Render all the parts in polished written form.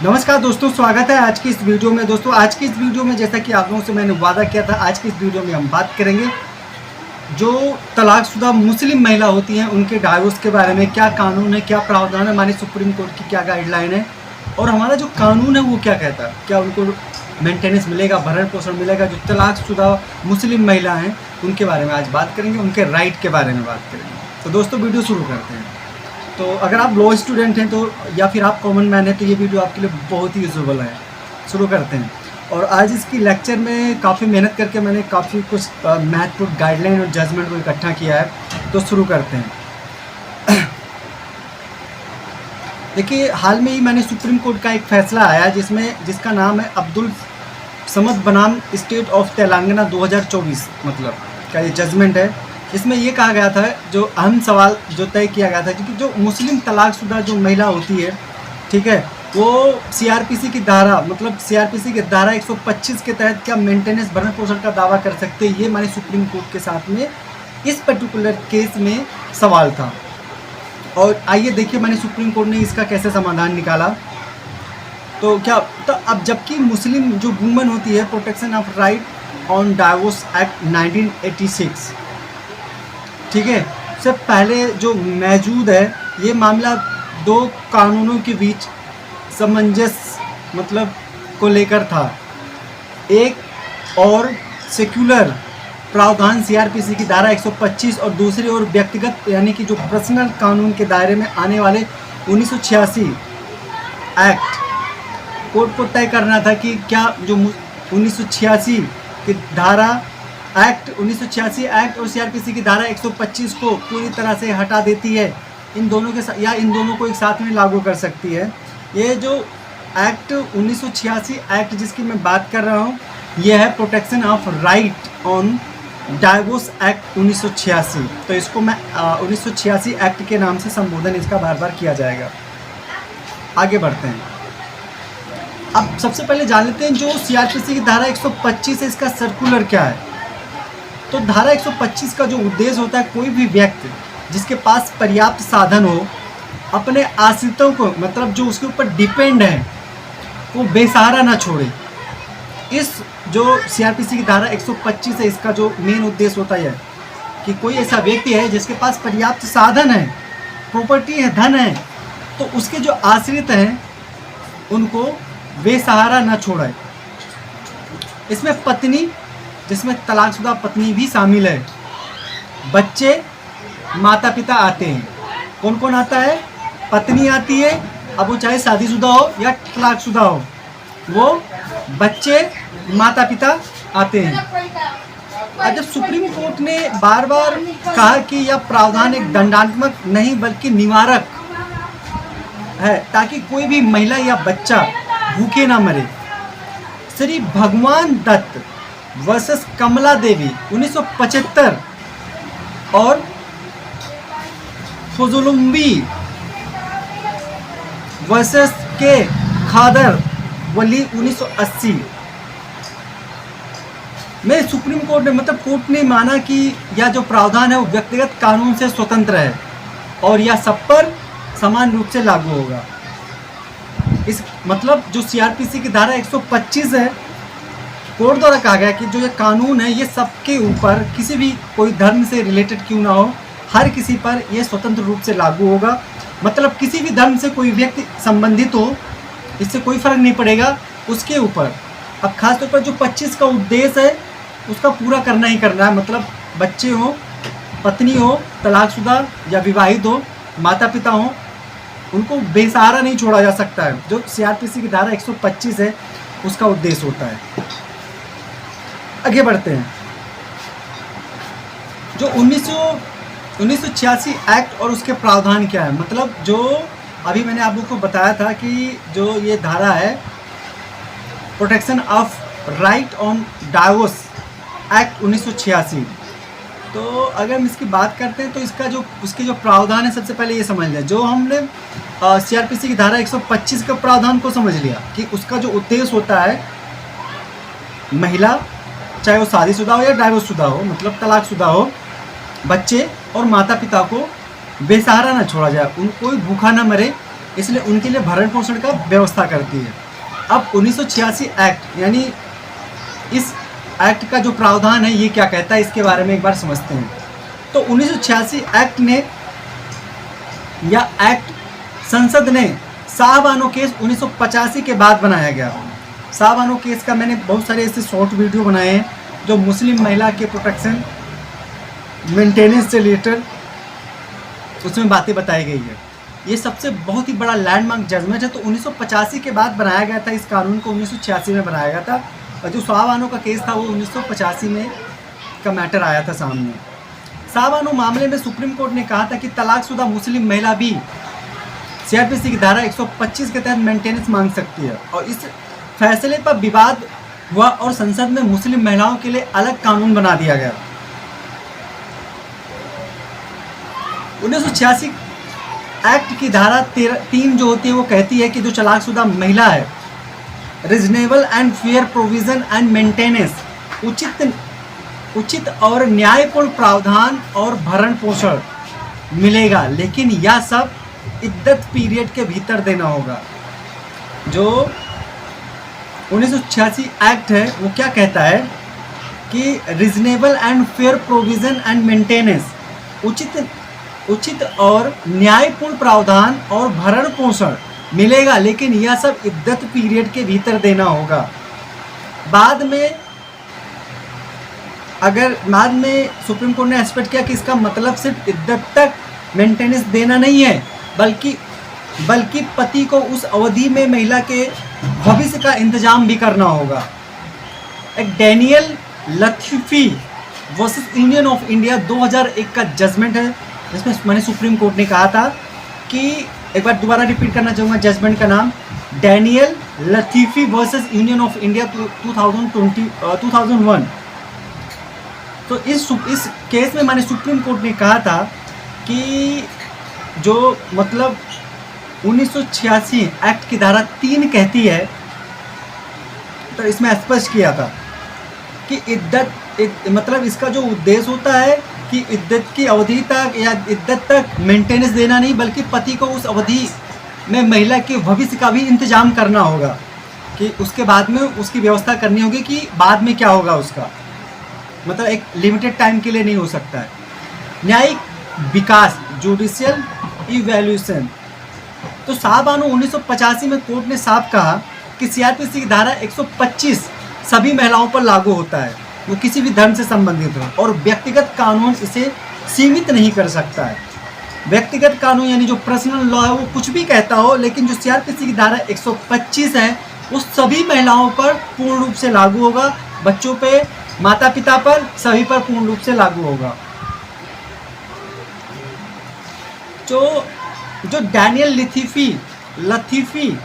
नमस्कार दोस्तों, स्वागत है आज की इस वीडियो में। दोस्तों आज की इस वीडियो में जैसा कि आप लोगों से मैंने वादा किया था, आज की इस वीडियो में हम बात करेंगे जो तलाकशुदा मुस्लिम महिला होती हैं उनके डाइवोर्स के बारे में। क्या कानून है, क्या प्रावधान है, हमारी सुप्रीम कोर्ट की क्या गाइडलाइन है और हमारा जो कानून है वो क्या कहता है। क्या उनको मेंटेनेंस मिलेगा, भरण पोषण मिलेगा। जो तलाकशुदा मुस्लिम महिला हैं उनके बारे में आज बात करेंगे, उनके राइट के बारे में बात करेंगे। तो दोस्तों वीडियो शुरू करते हैं। तो अगर आप लॉ स्टूडेंट हैं तो या फिर आप कॉमन मैन हैं तो ये वीडियो आपके लिए बहुत ही यूजफुल है। शुरू करते हैं। और आज इसकी लेक्चर में काफ़ी मेहनत करके मैंने काफ़ी कुछ महत्वपूर्ण गाइडलाइन और जजमेंट को इकट्ठा किया है। तो शुरू करते हैं। देखिए, हाल में ही मैंने सुप्रीम कोर्ट का एक फैसला आया जिसका नाम है अब्दुल समद बनाम स्टेट ऑफ तेलंगाना 2024 मतलब का ये जजमेंट है। इसमें ये कहा गया था, जो अहम सवाल जो तय किया गया था कि जो मुस्लिम तलाकशुदा जो महिला होती है, ठीक है, वो सीआरपीसी की धारा मतलब सीआरपीसी की धारा 125 के तहत क्या मेंटेनेंस भरण पोषण का दावा कर सकते हैं। ये हमारे सुप्रीम कोर्ट के साथ में इस पर्टिकुलर केस में सवाल था। और आइए देखिए मैंने सुप्रीम कोर्ट ने इसका कैसे समाधान निकाला। तो अब जबकि मुस्लिम जो वुमन होती है, protection of right on divorce act 1986, ठीक है, उससे पहले जो मौजूद है ये मामला दो कानूनों के बीच सामंजस्य मतलब को लेकर था। एक और सेक्युलर प्रावधान सीआरपीसी की धारा 125 और दूसरी ओर व्यक्तिगत यानी कि जो पर्सनल कानून के दायरे में आने वाले 1986 एक्ट कोर्ट को तय करना था कि क्या जो 1986 की धारा एक्ट 1986 एक्ट और सीआरपीसी की धारा 125 को पूरी तरह से हटा देती है, इन दोनों के या इन दोनों को एक साथ में लागू कर सकती है। ये जो एक्ट 1986 एक्ट जिसकी मैं बात कर रहा हूँ, यह है protection of right on divorce act 1986। तो इसको मैं 1986 एक्ट के नाम से संबोधन इसका बार बार किया जाएगा। आगे बढ़ते हैं। अब सबसे पहले जान लेते हैं जो सीआरपीसी की धारा 125 है, इसका सर्कुलर क्या है। तो धारा 125 का जो उद्देश्य होता है, कोई भी व्यक्ति जिसके पास पर्याप्त साधन हो अपने आश्रितों को मतलब जो उसके ऊपर डिपेंड है वो बेसहारा ना छोड़े। इस जो सीआरपीसी की धारा 125 है, इसका जो मेन उद्देश्य होता है कि कोई ऐसा व्यक्ति है जिसके पास पर्याप्त साधन है, प्रॉपर्टी है, धन है, तो उसके जो आश्रित हैं उनको बेसहारा ना छोड़े। इसमें पत्नी, जिसमें तलाकशुदा पत्नी भी शामिल है, बच्चे, माता पिता आते हैं। कौन कौन आता है? पत्नी आती है, अब वो चाहे शादीशुदा हो या तलाकशुदा हो, वो बच्चे, माता पिता आते हैं। और जब सुप्रीम कोर्ट ने बार बार कहा कि यह प्रावधान एक दंडात्मक नहीं बल्कि निवारक है ताकि कोई भी महिला या बच्चा भूखे ना मरे। श्री भगवान दत्त वर्सेस कमला देवी 1975 और फजुलुम्बी वर्सेस के खादर वली 1980 में सुप्रीम कोर्ट ने मतलब कोर्ट ने माना कि यह जो प्रावधान है वो व्यक्तिगत कानून से स्वतंत्र है और यह सब पर समान रूप से लागू होगा। इस मतलब जो सीआरपीसी की धारा 125 है, कोर्ट द्वारा कहा गया कि जो ये कानून है ये सबके ऊपर किसी भी कोई धर्म से रिलेटेड क्यों ना हो, हर किसी पर ये स्वतंत्र रूप से लागू होगा। मतलब किसी भी धर्म से कोई व्यक्ति संबंधित हो, इससे कोई फर्क नहीं पड़ेगा उसके ऊपर। अब खासतौर पर जो 25 का उद्देश्य है उसका पूरा करना ही करना है। मतलब बच्चे हो, पत्नी हो, तलाकशुदा या विवाहित हो, माता पिता हो, उनको बेसहारा नहीं छोड़ा जा सकता है। जो सीआरपीसी की धारा 125 है उसका उद्देश्य होता है। आगे बढ़ते हैं। जो 1986 एक्ट और उसके प्रावधान क्या है, मतलब जो अभी मैंने आप लोगों को बताया था कि जो ये धारा है protection of right on divorce act 1986। तो अगर हम इसकी बात करते हैं तो उसके जो प्रावधान है, सबसे पहले ये समझ लें। जो हमने सीआरपीसी की धारा 125 का प्रावधान को समझ लिया कि उसका जो उद्देश्य होता है, महिला चाहे वो शादीशुदा हो या डाइवोर्सशुदा हो मतलब तलाकशुदा हो, बच्चे और माता पिता को बेसहारा ना छोड़ा जाए, कोई भूखा ना मरे इसलिए उनके लिए भरण पोषण का व्यवस्था करती है। अब 1986 एक्ट यानी इस एक्ट का जो प्रावधान है ये क्या कहता है, इसके बारे में एक बार समझते हैं। तो 1986 एक्ट ने या एक्ट संसद ने शाहबानो केस 1985 के बाद बनाया गया। शाहबानो केस का मैंने बहुत सारे ऐसे शॉर्ट वीडियो बनाए हैं जो मुस्लिम महिला के प्रोटेक्शन मेंटेनेंस से रिलेटेड उसमें बातें बताई गई है। ये सबसे बहुत ही बड़ा लैंडमार्क जजमेंट है। तो 1985 के बाद बनाया गया था, इस कानून को 1986 में बनाया गया था, और जो शाहबानो का केस था वो 1985 में का मैटर आया था सामने। शाहबानो मामले में सुप्रीम कोर्ट ने कहा था कि तलाकशुदा मुस्लिम महिला भी सीआरपीसी की धारा 125 के तहत मेंटेनेंस मांग सकती है, और इस फैसले पर विवाद हुआ और संसद में मुस्लिम महिलाओं के लिए अलग कानून बना दिया गया। 1986 एक्ट की धारा 3 जो होती है वो कहती है कि जो तलाकशुदा महिला है, reasonable and fair provision and maintenance, उचित और न्यायपूर्ण प्रावधान और भरण पोषण मिलेगा, लेकिन यह सब इद्दत पीरियड के भीतर देना होगा। जो 1986 एक्ट है वो क्या कहता है कि reasonable and fair provision and maintenance, उचित और न्यायपूर्ण प्रावधान और भरण पोषण मिलेगा, लेकिन यह सब इद्दत पीरियड के भीतर देना होगा। बाद में सुप्रीम कोर्ट ने एक्सपेक्ट किया कि इसका मतलब सिर्फ इद्दत तक मेंटेनेंस देना नहीं है, बल्कि पति को उस अवधि में महिला के भविष्य का इंतजाम भी करना होगा। एक Daniel Latifi versus union of India 2001 का जजमेंट है, जिसमें मैंने सुप्रीम कोर्ट ने कहा था कि, एक बार दोबारा रिपीट करना चाहूँगा जजमेंट का नाम, Daniel Latifi versus union of India 2001। तो इस केस में मैंने सुप्रीम कोर्ट ने कहा था कि जो मतलब 1986 एक्ट की धारा 3 कहती है, तो इसमें स्पष्ट किया था कि मतलब इसका जो उद्देश्य होता है कि इद्दत की अवधि तक या इद्दत तक मेंटेनेंस देना नहीं, बल्कि पति को उस अवधि में महिला के भविष्य का भी इंतजाम करना होगा, कि उसके बाद में उसकी व्यवस्था करनी होगी कि बाद में क्या होगा उसका, मतलब एक लिमिटेड टाइम के लिए नहीं हो सकता है। न्यायिक विकास, जुडिशियल इवैल्यूएशन। तो शाहबानो 1985 में कोर्ट ने साफ कहा कि सीआरपीसी की धारा 125 सभी महिलाओं पर लागू होता है, वो किसी भी धर्म से संबंधित हो, और व्यक्तिगत कानून इसे सीमित नहीं कर सकता है। व्यक्तिगत कानून यानी जो पर्सनल लॉ है वो कुछ भी कहता हो, लेकिन जो सीआरपीसी की धारा 125 है वो सभी महिलाओं पर पूर्ण रूप से लागू होगा, बच्चों पे, माता पिता पर, सभी पर पूर्ण रूप से लागू होगा। जो डैनियल लतीफ़ी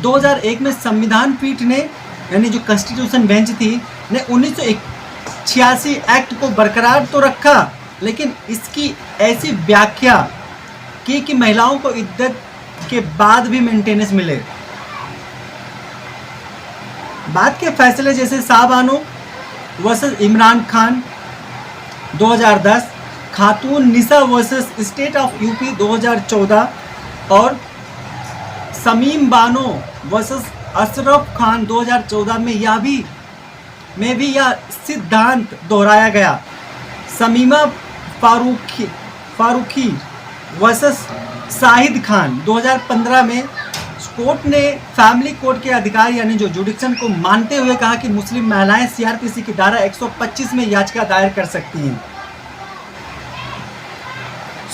2001 में संविधान पीठ ने, यानी जो कॉन्स्टिट्यूशन बेंच थी, ने 1986 एक्ट को बरकरार तो रखा, लेकिन इसकी ऐसी व्याख्या की कि महिलाओं को इद्दत के बाद भी मेंटेनेंस मिले। बाद के फैसले जैसे Shah Bano versus Imran Khan 2010, Khatoon Nisa versus state of UP 2014 और शमीम बानो वर्सेस अशरफ खान 2014 में यह सिद्धांत दोहराया गया। शमीमा फारूकी वर्सेस शाहिद खान 2015 में कोर्ट ने फैमिली कोर्ट के अधिकार यानी जो जुडिक्शन को मानते हुए कहा कि मुस्लिम महिलाएं सीआरपीसी की धारा 125 में याचिका दायर कर सकती हैं।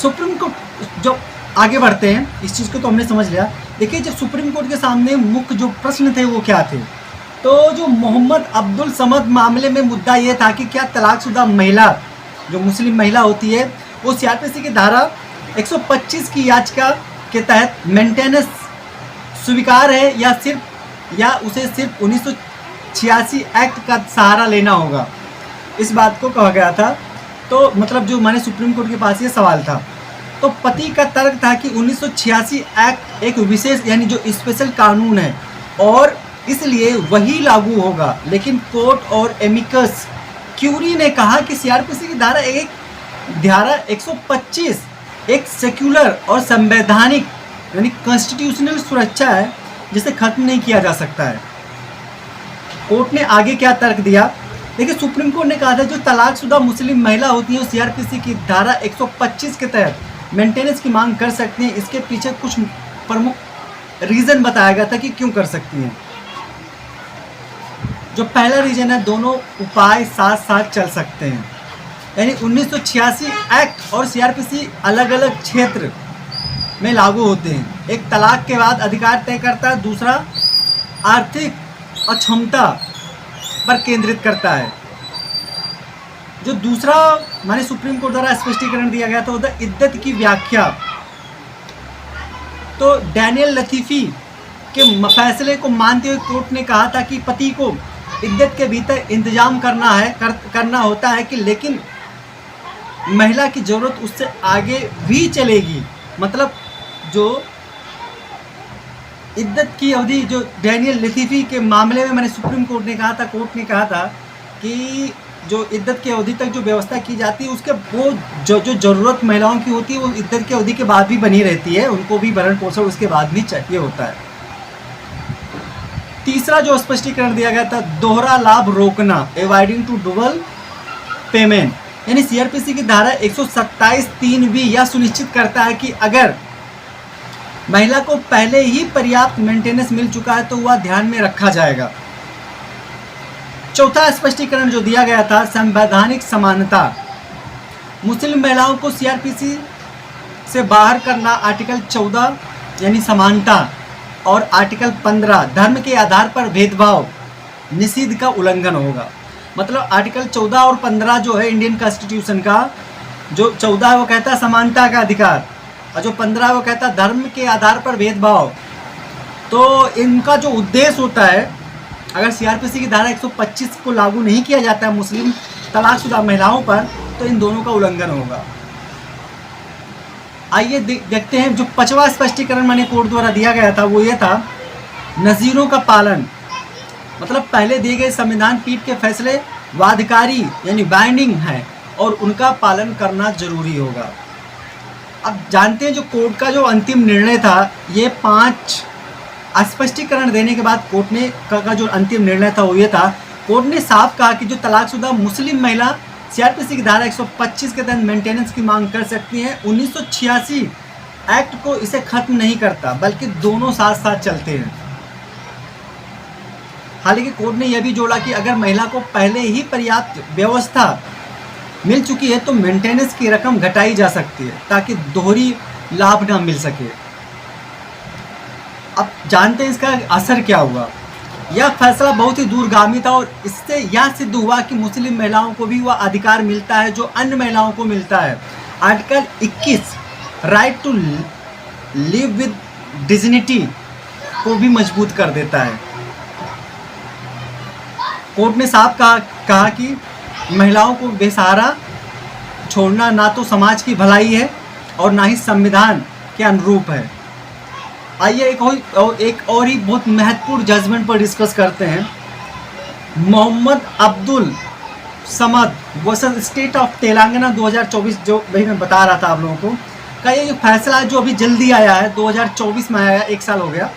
सुप्रीम कोर्ट, जब आगे बढ़ते हैं, इस चीज़ को तो हमने समझ लिया। देखिए, जब सुप्रीम कोर्ट के सामने मुख्य जो प्रश्न थे वो क्या थे, तो जो मोहम्मद अब्दुल समद मामले में मुद्दा ये था कि क्या तलाकशुदा महिला, जो मुस्लिम महिला होती है, वो सीआरपीसी की धारा 125 की याचिका के तहत मेंटेनेंस स्वीकार है या उसे सिर्फ 1986 एक्ट का सहारा लेना होगा। इस बात को कहा गया था। तो मतलब जो हमारे सुप्रीम कोर्ट के पास ये सवाल था, तो पति का तर्क था कि 1986 एक्ट एक विशेष यानी जो स्पेशल कानून है और इसलिए वही लागू होगा, लेकिन कोर्ट और एमिकस क्यूरी ने कहा कि सीआरपीसी की धारा 125 एक सेक्युलर और संवैधानिक यानी कॉन्स्टिट्यूशनल सुरक्षा है जिसे खत्म नहीं किया जा सकता है। कोर्ट ने आगे क्या तर्क दिया, देखिए सुप्रीम कोर्ट ने कहा था जो तलाकशुदा मुस्लिम महिला होती है सीआरपीसी की धारा 125 के तहत मेंटेनेंस की मांग कर सकती हैं। इसके पीछे कुछ प्रमुख रीज़न बताया गया था कि क्यों कर सकती हैं। जो पहला रीजन है, दोनों उपाय साथ साथ चल सकते हैं। यानी 1986 एक्ट और सीआरपीसी अलग अलग क्षेत्र में लागू होते हैं। एक तलाक के बाद अधिकार तय करता है, दूसरा आर्थिक अक्षमता पर केंद्रित करता है। जो दूसरा माने सुप्रीम कोर्ट द्वारा स्पष्टीकरण दिया गया था उधर इद्दत की व्याख्या। तो डैनियल लतीफ़ी के फैसले को मानते हुए कोर्ट ने कहा था कि पति को इद्दत के भीतर इंतजाम करना होता है कि लेकिन महिला की ज़रूरत उससे आगे भी चलेगी। मतलब जो इद्दत की अवधि, जो डैनियल लतीफ़ी के मामले में मैंने सुप्रीम कोर्ट ने कहा था, कोर्ट ने कहा था कि जो इद्दत की अवधि तक जो व्यवस्था की जाती है उसके वो जो ज़रूरत महिलाओं की होती है वो इद्दत की अवधि के बाद भी बनी रहती है, उनको भी भरण पोषण उसके बाद भी चाहिए होता है। तीसरा जो स्पष्टीकरण दिया गया था, दोहरा लाभ रोकना, अवॉइडिंग टू डबल पेमेंट। यानी सीआरपीसी की धारा 127(3) भी यह सुनिश्चित करता है कि अगर महिला को पहले ही पर्याप्त मेंटेनेंस मिल चुका है तो वह ध्यान में रखा जाएगा। चौथा स्पष्टीकरण जो दिया गया था, संवैधानिक समानता। मुस्लिम महिलाओं को सीआरपीसी से बाहर करना, आर्टिकल 14 यानी समानता और आर्टिकल 15 धर्म के आधार पर भेदभाव निषिद्ध का उल्लंघन होगा। मतलब आर्टिकल 14 और 15 जो है इंडियन कॉन्स्टिट्यूशन का, जो 14 है वो कहता है समानता का अधिकार और जो 15 है वो कहता है धर्म के आधार पर भेदभाव। तो इनका जो उद्देश्य होता है, अगर सीआरपीसी की धारा 125 को लागू नहीं किया जाता है मुस्लिम तलाकशुदा महिलाओं पर तो इन दोनों का उल्लंघन होगा। आइए देखते हैं जो 5वां स्पष्टीकरण मैंने कोर्ट द्वारा दिया गया था वो ये था, नज़ीरों का पालन। मतलब पहले दिए गए संविधान पीठ के फैसले वादकारी यानी बाइंडिंग हैं और उनका पालन करना जरूरी होगा। अब जानते हैं जो कोर्ट का जो अंतिम निर्णय था, ये 5 स्पष्टीकरण देने के बाद कोर्ट ने का जो अंतिम निर्णय था वो ये था, कोर्ट ने साफ कहा कि जो तलाकशुदा मुस्लिम महिला सीआरपीसी की धारा 125 के तहत मेंटेनेंस की मांग कर सकती हैं। 1986 एक्ट को इसे खत्म नहीं करता बल्कि दोनों साथ साथ चलते हैं। हालांकि कोर्ट ने यह भी जोड़ा कि अगर महिला को पहले ही पर्याप्त व्यवस्था मिल चुकी है तो मेंटेनेंस की रकम घटाई जा सकती है ताकि दोहरी लाभ ना मिल सके। अब जानते हैं इसका असर क्या हुआ। यह फैसला बहुत ही दूरगामी था और इससे यह सिद्ध हुआ कि मुस्लिम महिलाओं को भी वह अधिकार मिलता है जो अन्य महिलाओं को मिलता है। Article 21 right to live with dignity को भी मजबूत कर देता है। कोर्ट ने साफ कहा कि महिलाओं को बेसहारा छोड़ना ना तो समाज की भलाई है और ना ही संविधान के अनुरूप है। आइए एक और ही बहुत महत्वपूर्ण जजमेंट पर डिस्कस करते हैं। Mohammed Abdul Samad versus state of Telangana 2024, जो भाई मैं बता रहा था आप लोगों को, का ये जो फैसला जो अभी जल्दी आया है 2024 में आया, 1 साल हो गया।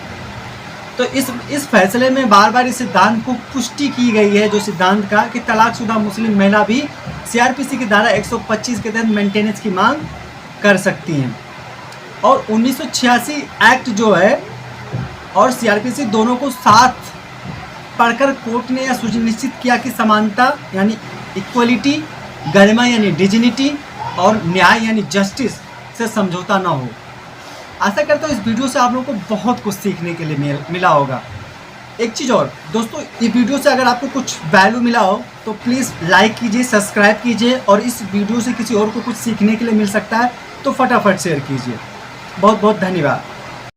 तो इस फैसले में बार बार इस सिद्धांत को पुष्टि की गई है, जो सिद्धांत का कि तलाकशुदा मुस्लिम महिला भी सीआरपीसी की धारा 125 के तहत मेंटेनेंस की मांग कर सकती हैं। और 1986 एक्ट जो है और सीआरपीसी दोनों को साथ पढ़कर कोर्ट ने यह सुनिश्चित किया कि समानता यानी इक्वलिटी, गरिमा यानी डिग्निटी और न्याय यानी जस्टिस से समझौता ना हो। आशा करता हूँ इस वीडियो से आप लोगों को बहुत कुछ सीखने के लिए मिला होगा। एक चीज़ और दोस्तों, इस वीडियो से अगर आपको कुछ वैल्यू मिला हो तो प्लीज़ लाइक कीजिए, सब्सक्राइब कीजिए और इस वीडियो से किसी और को कुछ सीखने के लिए मिल सकता है तो फटाफट शेयर कीजिए। बहुत बहुत धन्यवाद।